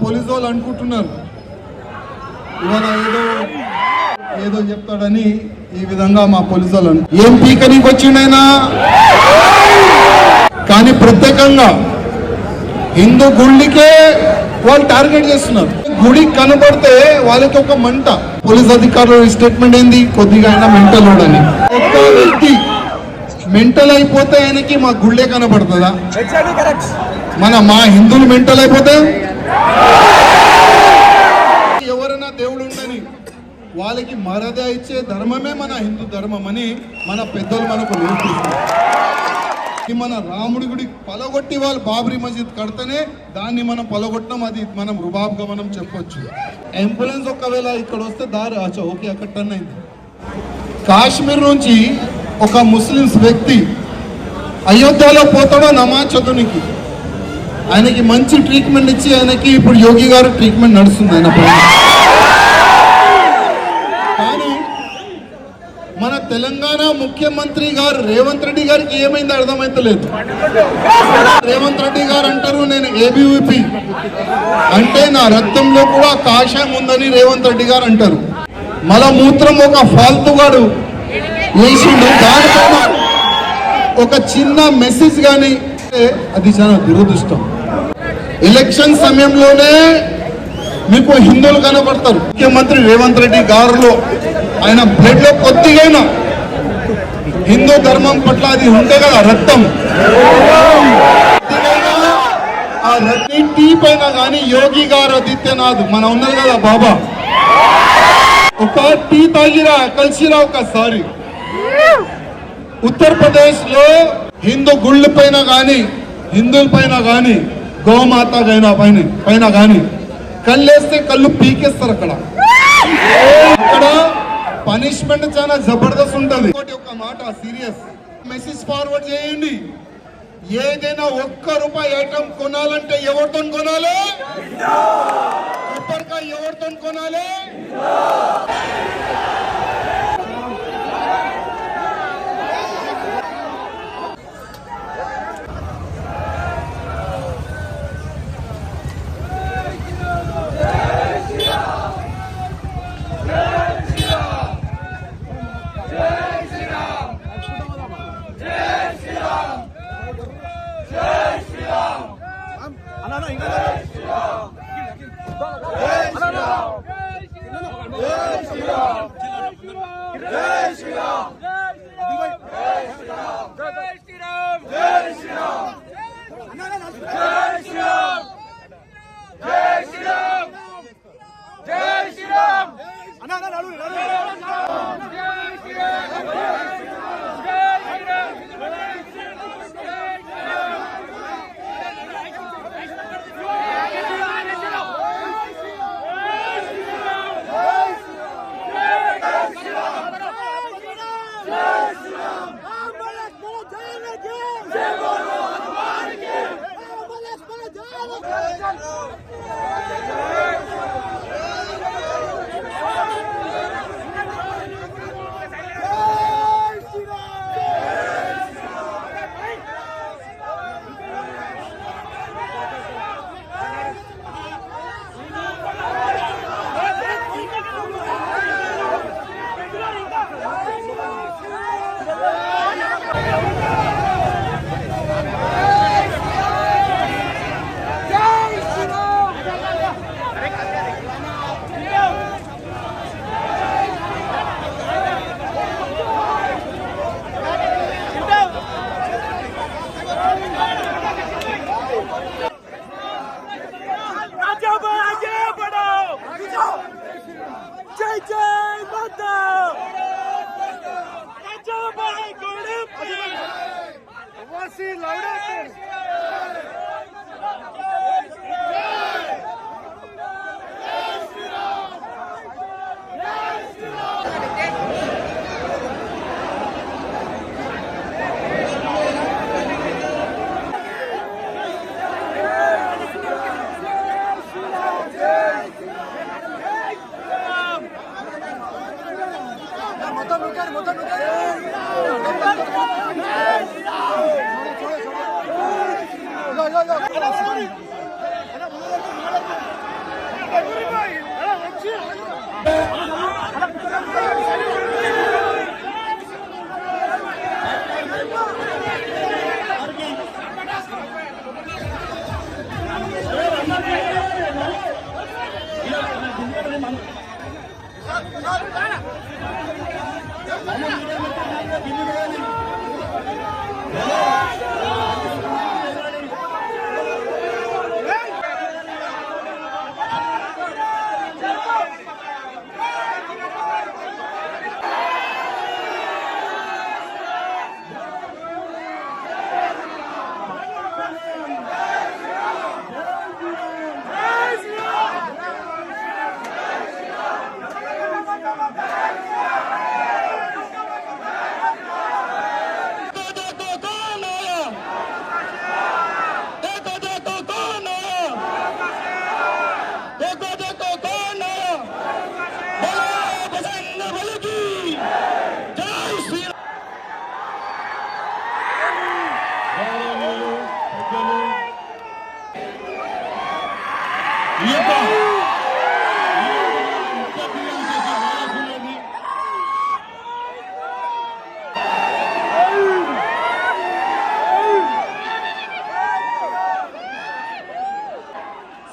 Police వాళ్ళు అనుకుంటున్నారు ఇవాళ ఏదో చెప్తాడని ఈ విధంగా మా పోలీసు వాళ్ళు ఏం పీకనీకి వచ్చిండైనా. కానీ ప్రత్యేకంగా హిందూ గుళ్ళకే వాళ్ళు టార్గెట్ చేస్తున్నారు. గుడి కనబడితే వాళ్ళకి ఒక మంట. పోలీస్ అధికారుల స్టేట్మెంట్ ఏంది, కొద్దిగా అయినా మెంటల్ అని. ఒక్క వ్యక్తి మెంటల్ అయిపోతే ఆయనకి మా గుళ్ళే కనబడుతుందా? మా హిందువులు మెంటల్ అయిపోతే ఎవరైనా దేవుడు ఉండని వాళ్ళకి మర్యాద ఇచ్చే ధర్మమే మన హిందూ ధర్మం అని మన పెద్దలు మనకు నేర్పిస్తారు. మన రాముడి గుడి పలగొట్టి వాళ్ళు బాబ్రీ మసీద్ కడితేనే దాన్ని మనం పలగొట్టడం, అది మనం రుబాబ్గా మనం చెప్పొచ్చు. అంబులెన్స్ ఒకవేళ ఇక్కడ వస్తే దారి ఓకే అక్కడ టర్న్ అయింది. కాశ్మీర్ నుంచి ఒక ముస్లిమ్స్ వ్యక్తి అయోధ్యలో పోతాడో నమాజ్ చదువునికి, ఆయనకి మంచి ట్రీట్మెంట్ ఇచ్చి ఆయనకి ఇప్పుడు యోగి గారు ట్రీట్మెంట్ నడుస్తుంది ఆయన పైన. కానీ మన తెలంగాణ ముఖ్యమంత్రి గారు రేవంత్ రెడ్డి గారికి ఏమైందో అర్థమైతలేదు. రేవంత్ రెడ్డి గారు అంటారు నేను ఏబీవీపీ అంటే నా రక్తంలో కూడా కాషాయం ఉందని రేవంత్ రెడ్డి గారు అంటారు. మలమూత్రం ఒక ఫాల్తుగాడు వేసిండు, దానిపైన ఒక చిన్న మెసేజ్ కానీ అది చాలా దురదృష్టం. ఎలక్షన్ సమయంలోనే మీకు హిందువులు కనబడతారు. ముఖ్యమంత్రి రేవంత్ రెడ్డి గారిలో ఆయన బ్లడ్ లో కొద్దిగా హిందూ ధర్మం పట్ల అది ఉంటే కదా రక్తం, ఆ రక్తం టీ పైన కానీ యోగి గారు ఆదిత్యనాథ్ మన ఉన్నారు కదా బాబా, ఒక టీ తాగిరా కలిసిరా ఒకసారి. ఉత్తరప్రదేశ్ లో హిందూ గుళ్ళ పైన కానీ హిందువుల పైన కానీ గోమాత పైన కానీ కళ్ళేస్తే కళ్ళు పీకేస్తారు. అక్కడ పనిష్మెంట్ చాలా జబర్దస్త్ ఉంటుంది. ఒక మాట సీరియస్ మెసేజ్ ఫార్వర్డ్ చేయండి. ఏదైనా ₹1 ఐటమ్ కొనాలంటే ఎవరితో కొనాలి? కొబ్బరికాయ ఎవరితో కొనాలి?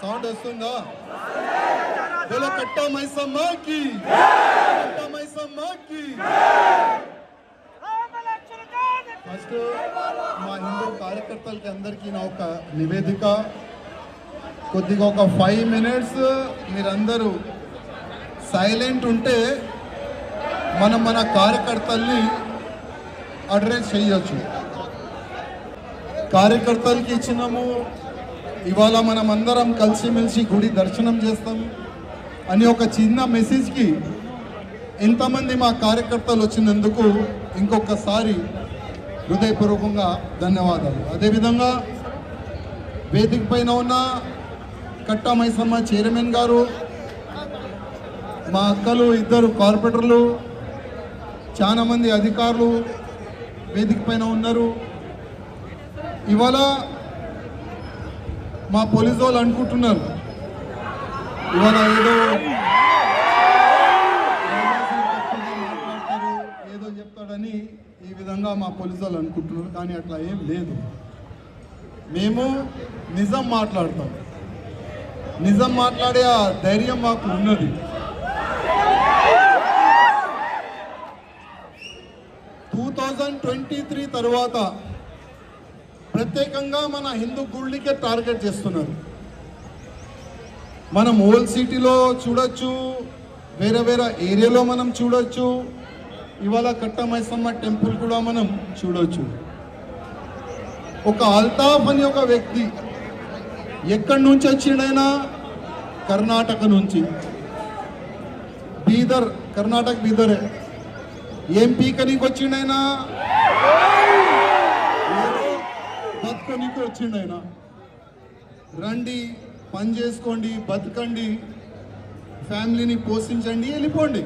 సౌండ్ వస్తుందా? బోలో కట్టా మైసమ్మకి, కట్టా మైసమ్మకి. ఫస్ట్ మా హిందూ కార్యకర్తలకి అందరికీ నా ఒక నివేదిక, కొద్దిగా ఒక 5 minutes మీరందరూ సైలెంట్ ఉంటే మనం మన కార్యకర్తల్ని అడ్రస్ చేయొచ్చు. కార్యకర్తలకి ఇచ్చినాము, ఇవాళ మనం అందరం కలిసిమెలిసి గుడి దర్శనం చేస్తాం అని ఒక చిన్న మెసేజ్కి ఎంతమంది మా కార్యకర్తలు వచ్చినందుకు ఇంకొకసారి హృదయపూర్వకంగా ధన్యవాదాలు. అదేవిధంగా వేదిక పైన ఉన్న కట్టా మైసమ్మ చైర్మన్ గారు, మా అక్కలు, 2 కార్పొరేటర్లు, చాలామంది అధికారులు వేదిక పైన ఉన్నారు. ఇవాళ మా పోలీసు వాళ్ళు అనుకుంటున్నారు ఇవాళ ఏదో చెప్తాడని ఈ విధంగా మా పోలీసు వాళ్ళు అనుకుంటున్నారు. కానీ అట్లా ఏం లేదు. మేము నిజం మాట్లాడతాం. నిజం మాట్లాడే ఆ ధైర్యం మాకు ఉన్నది. తర్వాత ప్రత్యేకంగా మన హిందూ గుళ్ళకే టార్గెట్ చేస్తున్నారు. మనం ఓల్డ్ సిటీలో చూడొచ్చు, వేరే వేరే ఏరియాలో మనం చూడొచ్చు. ఇవాళ కట్టా మైసమ్మ టెంపుల్ కూడా మనం చూడొచ్చు. ఒక అల్తాఫ్ అని ఒక వ్యక్తి ఎక్కడి నుంచి వచ్చిండైనా, కర్ణాటక నుంచి, బీదర్, కర్ణాటక బీదరే. ఏం పీకనీకి వచ్చిండైనా, బతుకనీకి వచ్చిండైనా. రండి, పని చేసుకోండి, బతకండి, ఫ్యామిలీని పోషించండి, వెళ్ళిపోండి.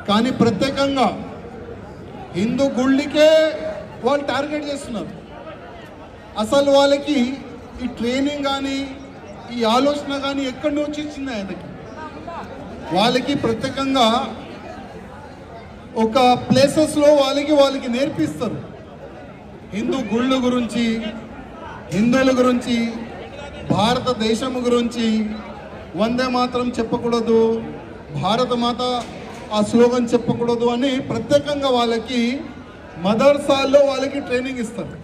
కానీ ప్రత్యేకంగా హిందూ గుళ్ళకే వాళ్ళు టార్గెట్ చేస్తున్నారు. అసలు వాళ్ళకి ఈ ట్రైనింగ్ కానీ ఈ ఆలోచన కానీ ఎక్కడి నుంచి వచ్చింది ఆయనకి? వాళ్ళకి ప్రత్యేకంగా ఒక ప్లేసెస్లో వాళ్ళకి నేర్పిస్తారు హిందూ గుళ్ళు గురించి, హిందువుల గురించి, భారతదేశం గురించి. వందే మాత్రం చెప్పకూడదు, భారత మాత ఆ స్లోగన్ చెప్పకూడదు అని ప్రత్యేకంగా వాళ్ళకి మదర్సాల్లో వాళ్ళకి ట్రైనింగ్ ఇస్తారు.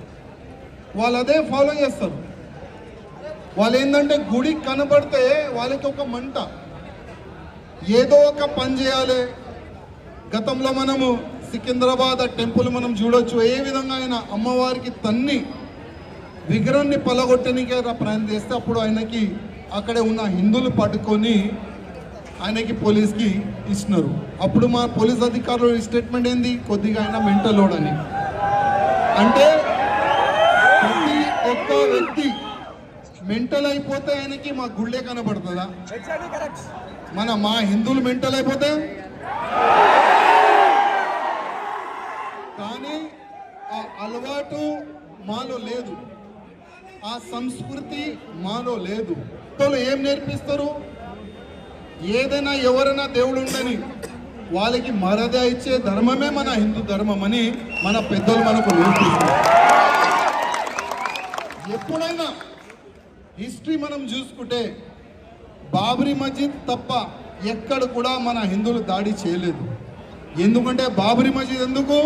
వాళ్ళు అదే ఫాలో చేస్తారు. వాళ్ళు ఏంటంటే గుడి కనబడితే వాళ్ళకి ఒక మంట, ఏదో ఒక పని చేయాలి. గతంలో మనము సికింద్రాబాద్ టెంపుల్ మనం చూడొచ్చు. ఏ విధంగా ఆయన అమ్మవారికి తన్ని విగ్రహాన్ని పలగొట్టడానికి ప్రయత్నం చేస్తే అప్పుడు ఆయనకి అక్కడే ఉన్న హిందువులు పట్టుకొని ఆయనకి పోలీస్కి ఇచ్చినారు. అప్పుడు మా పోలీస్ అధికారులు స్టేట్మెంట్ ఏంది? కొద్దిగా ఆయన మెంటల్ లోడ్ అని. అంటే ప్రతి ఒక్క వ్యక్తి మెంటల్ అయిపోతే ఆయనకి మా గుళ్ళే కనబడుతుందా? మా హిందువులు మెంటల్ అయిపోతే? కానీ ఆ అలవాటు మాలో లేదు, ఆ సంస్కృతి మాలో లేదు. ఏం నేర్పిస్తారు? ఏదైనా ఎవరైనా దేవుడు ఉండని వాళ్ళకి మర్యాద ఇచ్చే ధర్మమే మన హిందూ ధర్మం అని మన పెద్దలు మనకు నేర్పిస్తారు. ఎప్పుడైనా హిస్టరీ మనం చూసుకుంటే బాబ్రీ మస్జిద్ తప్ప ఎక్కడ కూడా మన హిందువులు దాడి చేయలేదు. ఎందుకంటే బాబ్రీ మస్జిద్ ఎందుకు,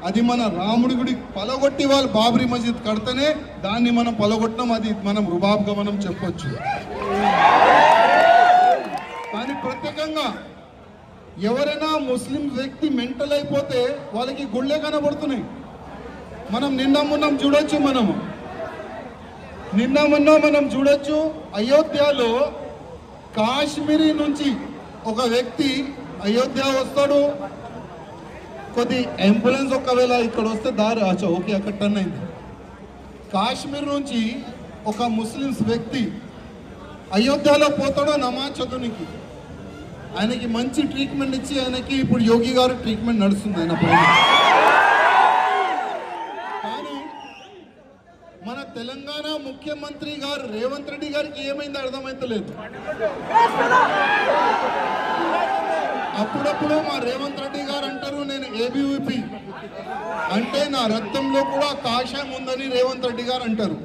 అది మన రాముడి గుడి పలగొట్టి వాళ్ళు బాబ్రీ మస్జిద్ కడితేనే దాన్ని మనం పలగొట్టడం, అది మనం రుబాబ్గా మనం చెప్పొచ్చు. కానీ ప్రత్యేకంగా ఎవరైనా ముస్లిం వ్యక్తి మెంటల్ అయిపోతే వాళ్ళకి గుళ్ళే కనబడుతున్నాయి. మనం నిన్న మనం చూడొచ్చు అయోధ్యలో కాశ్మీరీ నుంచి ఒక వ్యక్తి అయోధ్య వస్తాడు, కొద్ది అంబులెన్స్ ఒకవేళ ఇక్కడ వస్తే దారి ఓకే అక్కడ టర్న్ అయింది. కాశ్మీర్ నుంచి ఒక ముస్లిమ్స్ వ్యక్తి అయోధ్యలో పోతాడో నమాజ్ చదువునికి, ఆయనకి మంచి ట్రీట్మెంట్ ఇచ్చి ఆయనకి ఇప్పుడు యోగి గారు ట్రీట్మెంట్ నడుస్తుంది ఆయన పైన. కానీ మన తెలంగాణ ముఖ్యమంత్రి గారు రేవంత్ రెడ్డి గారికి ఏమైందో అర్థమైతలేదు. అప్పుడప్పుడు మా రేవంత్ రెడ్డి గారు అంటారు నేను ఏబీవీపీ అంటే నా రక్తంలో కూడా కాషాయం ఉందని రేవంత్ రెడ్డి గారు అంటారు.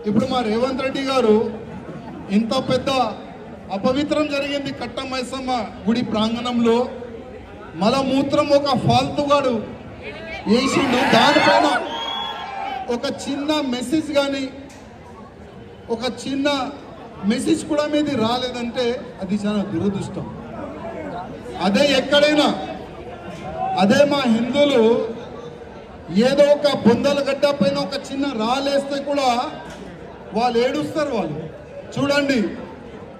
ఇప్పుడు మా రేవంత్ రెడ్డి గారు ఇంత పెద్ద అపవిత్రం జరిగింది కట్ట మైసమ్మ గుడి ప్రాంగణంలో, మలమూత్రం ఒక ఫాల్తుగాడు వేసిండు, దానిపైన ఒక చిన్న మెసేజ్ కానీ ఒక చిన్న మెసేజ్ కూడా మీది రాలేదంటే అది చాలా దురదృష్టం. అదే ఎక్కడైనా అదే మా హిందువులు ఏదో ఒక బొందల గడ్డ పైన ఒక చిన్న రాలేస్తే కూడా వాళ్ళు ఏడుస్తారు. వాళ్ళు చూడండి,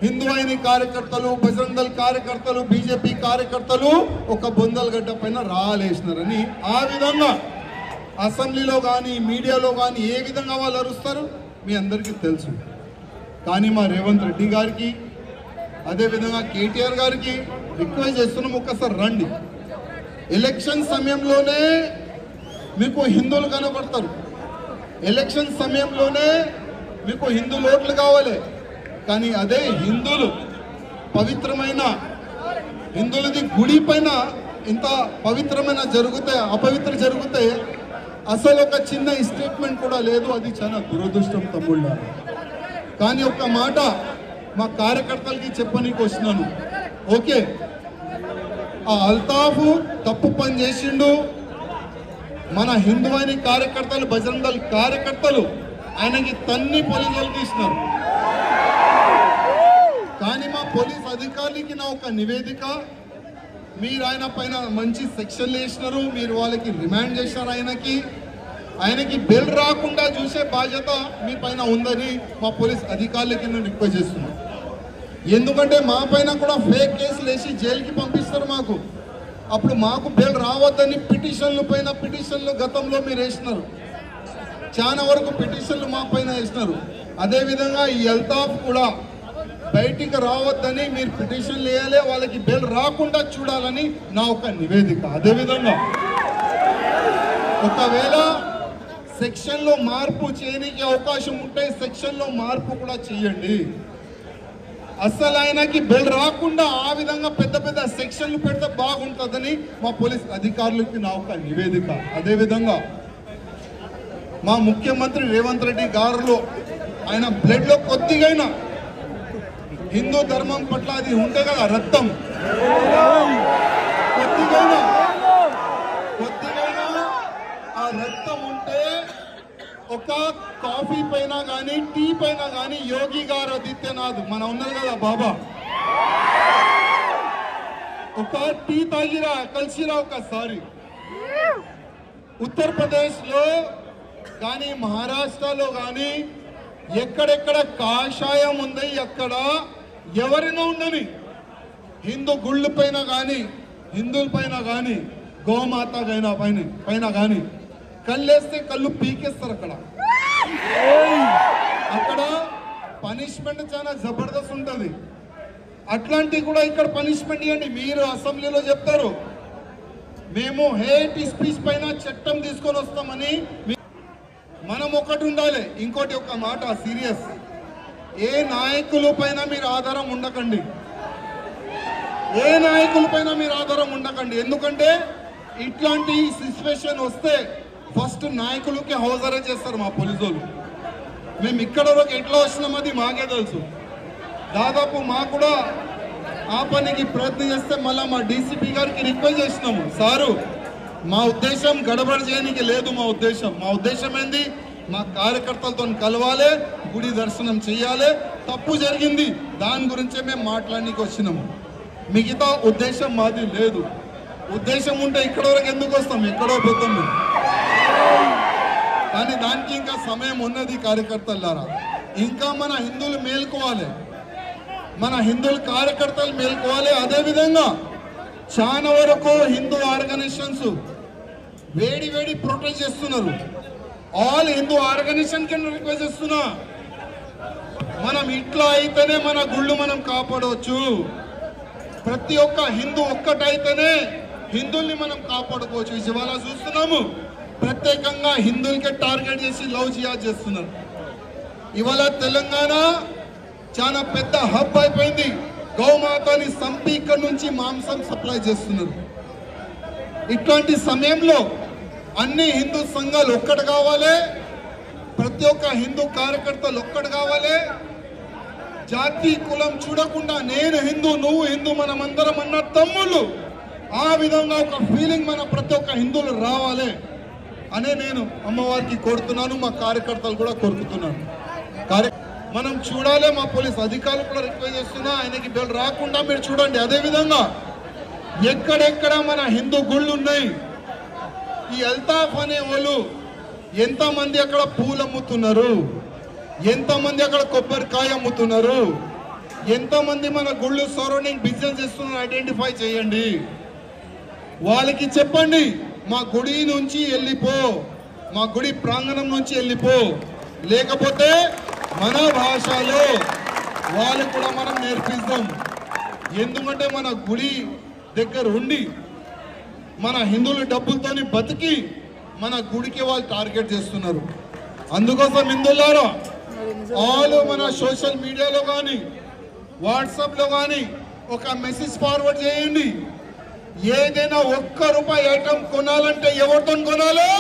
హిందూ అయిన కార్యకర్తలు, బజరంగ్ దళ్ కార్యకర్తలు, బీజేపీ కార్యకర్తలు ఒక బొందల గడ్డ పైన రాలేసినారని ఆ విధంగా అసెంబ్లీలో కానీ మీడియాలో కానీ ఏ విధంగా వాళ్ళు అరుస్తారు మీ అందరికీ తెలుసు. కానీ మా రేవంత్ రెడ్డి గారికి అదేవిధంగా కేటీఆర్ గారికి రిక్వెస్ట్ చేస్తున్నాం, ఒక్కసారి రండి. ఎలక్షన్ సమయంలోనే మీకు హిందువులు కనబడతారు, ఎలక్షన్ సమయంలోనే మీకు హిందూ ఓట్లు కావాలి. కానీ అదే హిందువులు పవిత్రమైన హిందువులది గుడి పైన ఇంత పవిత్రమైన జరిగితే అపవిత్ర జరిగితే అసలు ఒక చిన్న స్టేట్మెంట్ కూడా లేదు. అది చాలా దురదృష్టం తమ్ముళ్ళ. కానీ ఒక్క మాట మా కార్యకర్తలకి చెప్పనీకి వచ్చినాను. ఓకే, ఆ అల్తాఫ్ తప్పు పని చేసిండు, మన హిందువైన కార్యకర్తలు, బజరంగ్ దళ్ కార్యకర్తలు ఆయనకి తన్ని పోలీసులు తీసినారు. కానీ మా పోలీస్ అధికారులకి నా ఒక నివేదిక, మీరు ఆయన పైన మంచి సెక్షన్లు వేసినారు, మీరు వాళ్ళకి రిమాండ్ చేసినారు, ఆయనకి బెయిల్ రాకుండా చూసే బాధ్యత మీ పైన ఉందని మా పోలీస్ అధికారులకి నేను రిక్వెస్ట్ చేస్తున్నాను. ఎందుకంటే మా పైన కూడా ఫేక్ కేసులు వేసి జైలుకి పంపిస్తారు మాకు. అప్పుడు మాకు బెయిల్ రావద్దని పిటిషన్లు గతంలో మీరు వేసినారు, చాలా వరకు పిటిషన్లు మా పైన వేసినారు. అదేవిధంగా ఈ అల్తాఫ్ కూడా బయటికి రావద్దని మీరు పిటిషన్లు వేయాలి, వాళ్ళకి బెయిల్ రాకుండా చూడాలని నా ఒక నివేదిక. అదేవిధంగా ఒకవేళ సెక్షన్లో మార్పు చేయడానికి అవకాశం ఉంటే సెక్షన్లో మార్పు కూడా చేయండి. అసలు ఆయనకి బెయిల్ రాకుండా ఆ విధంగా పెద్ద పెద్ద సెక్షన్లు పెడితే బాగుంటుందని మా పోలీస్ అధికారులకి నా ఒక నివేదిక. అదేవిధంగా మా ముఖ్యమంత్రి రేవంత్ రెడ్డి గారిలో ఆయన బ్లడ్లో కొద్దిగైనా హిందూ ధర్మం పట్ల అది ఉంటే కదా రక్తం, కొద్దిగైనా ఆ రక్తం ఉంటే ఒక కాఫీ పైన కానీ టీ పైన కానీ యోగి గారు ఆదిత్యనాథ్ మన ఉన్నారు కదా బాబా, ఒక టీ తాగిరా కలిసిరా ఒకసారి. ఉత్తరప్రదేశ్ లో కానీ మహారాష్ట్రలో కానీ ఎక్కడెక్కడ కాషాయం ఉంది, అక్కడ ఎవరైనా ఉండని హిందూ గుళ్ళు పైన కానీ హిందువుల పైన కానీ గోమాత పైన కానీ కళ్ళేస్తే కళ్ళు పీకేస్తారు. అక్కడ పనిష్మెంట్ చాలా జబర్దస్త్ ఉంటుంది. అట్లాంటివి కూడా ఇక్కడ పనిష్మెంట్ ఇవ్వండి. మీరు అసెంబ్లీలో చెప్తారు మేము హేట్ స్పీచ్ పైన చట్టం తీసుకొని వస్తామని. మనం ఒకటి ఉండాలి. ఇంకోటి ఒక మాట సీరియస్, ఏ నాయకుల పైన మీరు ఆధారం ఉండకండి. ఏ నాయకులపైన మీరు ఆధారం ఉండకండి. ఎందుకంటే ఇట్లాంటి సిచ్యువేషన్ వస్తే ఫస్ట్ నాయకులకి హౌస్ అరెస్ట్ చేస్తారు మా పోలీసులు. మేము ఇక్కడ వరకు ఎట్లా వచ్చినాం అది మాకే తెలుసు. దాదాపు మాకు కూడా ఆ పనికి ప్రయత్నం చేస్తే మళ్ళీ మా డీసీపీ గారికి రిక్వెస్ట్ చేసినాము, సారు మా ఉద్దేశం గడబడి చేయడానికి లేదు. మా ఉద్దేశం ఏంది, మా కార్యకర్తలతో కలవాలి, గుడి దర్శనం చేయాలి. తప్పు జరిగింది, దాని గురించే మేము మాట్లాడడానికి వచ్చినాము. మిగతా ఉద్దేశం మాది లేదు. ఉద్దేశం ఉంటే ఇక్కడ వరకు ఎందుకు వస్తాం, ఎక్కడో పోతాం మేము. కానీ దానికి ఇంకా సమయం ఉన్నది కార్యకర్తలారా. ఇంకా మన హిందువులు మేల్కోవాలి, మన హిందువుల కార్యకర్తలు మేల్కోవాలి. అదేవిధంగా చాలా వరకు హిందూ ఆర్గనైజేషన్స్ వేడి ప్రొటెస్ట్ చేస్తున్నారు. ఆల్ హిందూ ఆర్గనైజేషన్ కింద రిక్వెస్ట్ చేస్తున్నా, మనం ఇట్లా అయితేనే మన గుళ్ళు మనం కాపాడవచ్చు. ప్రతి ఒక్క హిందూ ఒక్కటైతేనే హిందువుల్ని మనం కాపాడుకోవచ్చు. ఇవాళ చూస్తున్నాము ప్రత్యేకంగా హిందువులకే టార్గెట్ చేసి లవ్ జిహాద్ చేస్తున్నారు. ఇవాళ తెలంగాణ చాలా పెద్ద హబ్ అయిపోయింది. గౌమాతని సంపి ఇక్కడ నుంచి మాంసం సప్లై చేస్తున్నారు. ఇట్లాంటి సమయంలో అన్ని హిందూ సంఘాలు ఒక్కటి కావాలి, ప్రతి ఒక్క హిందూ కార్యకర్తలు ఒక్కటి కావాలి. జాతి కులం చూడకుండా నేను హిందూ నువ్వు హిందూ మనమందరం అన్న తమ్ముళ్ళు, ఆ విధంగా ఒక ఫీలింగ్ మన ప్రతి ఒక్క హిందువులు రావాలి అనే నేను అమ్మవారికి కోరుతున్నాను, మా కార్యకర్తలు కూడా కోరుతున్నాను. మనం చూడాలి, మా పోలీస్ అధికారులు కూడా రిక్వెస్ట్ చేస్తున్నా, ఆయనకి బెల్ రాకుండా మీరు చూడండి. అదేవిధంగా ఎక్కడెక్కడ మన హిందూ గుళ్ళు ఉన్నాయి, ఈ అల్తాఫ్ అనే వాళ్ళు ఎంతమంది అక్కడ పూలు అమ్ముతున్నారు, ఎంతమంది అక్కడ కొబ్బరికాయ అమ్ముతున్నారు, ఎంతమంది మన గుళ్ళు సరౌండింగ్ బిజినెస్ చేస్తున్నారు ఐడెంటిఫై చేయండి. వాళ్ళకి చెప్పండి, మా గుడి నుంచి వెళ్ళిపో, మా గుడి ప్రాంగణం నుంచి వెళ్ళిపో. లేకపోతే మన భాషలో వాళ్ళు కూడా మనం నేర్పిస్తాం. ఎందుకంటే మన గుడి దగ్గర ఉండి మన హిందువుల డబ్బులతోని బతికి మన గుడికి వాళ్ళు టార్గెట్ చేస్తున్నారు. అందుకోసం హిందువులారా ఆల్ మన సోషల్ మీడియాలో కానీ వాట్సాప్లో కానీ ఒక మెసేజ్ ఫార్వర్డ్ చేయండి. ఏదైనా ₹1 ఐటమ్ కొనాలంటే ఎవరితో కొనాలి?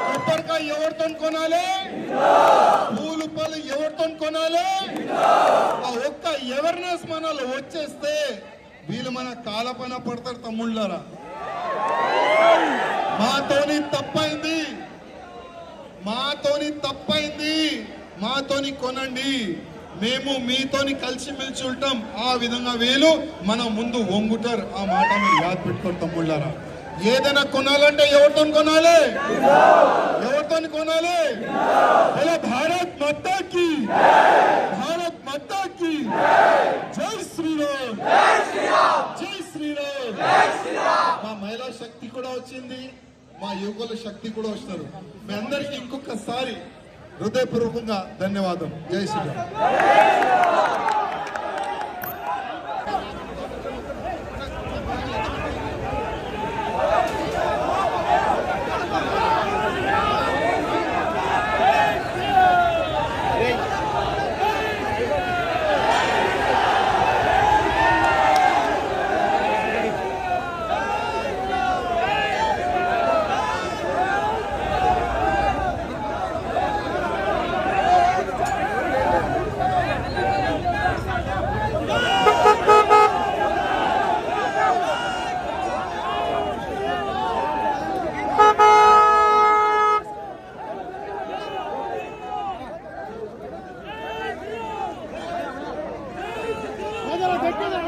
కొబ్బరికాయ ఎవరితో కొనాలి? పూలు పళ్ళు ఎవరితో కొనాలి? ఆ ఒక్క అవేర్నెస్ మనలో వచ్చేస్తే వీళ్ళు మన కాలపైన పడతారు. తమ్ముళ్ళారా, మాతోని తప్పైంది, మాతోని కొనండి, మేము మీతోని కలిసిమెలిసి ఉంటాం. ఆ విధంగా వీళ్ళు మన ముందు వంగుతారు. ఆ మాట మీరు యాద్ పెట్టుకోండి తమ్ముళ్ళారా. ఏదైనా కొనాలంటే ఎవరితో కొనాలి? భారత్ మాతాకి, భారత్ మాతాకి జై శ్రీరామ్, జై శ్రీరామ్. మా మహిళా శక్తి కూడా వచ్చింది, మా యువకుల శక్తి కూడా వస్తారు. మీ అందరికీ ఇంకొకసారి హృదయపూర్వకంగా ధన్యవాదం. జై శ్రీరామ్. గట్టిగా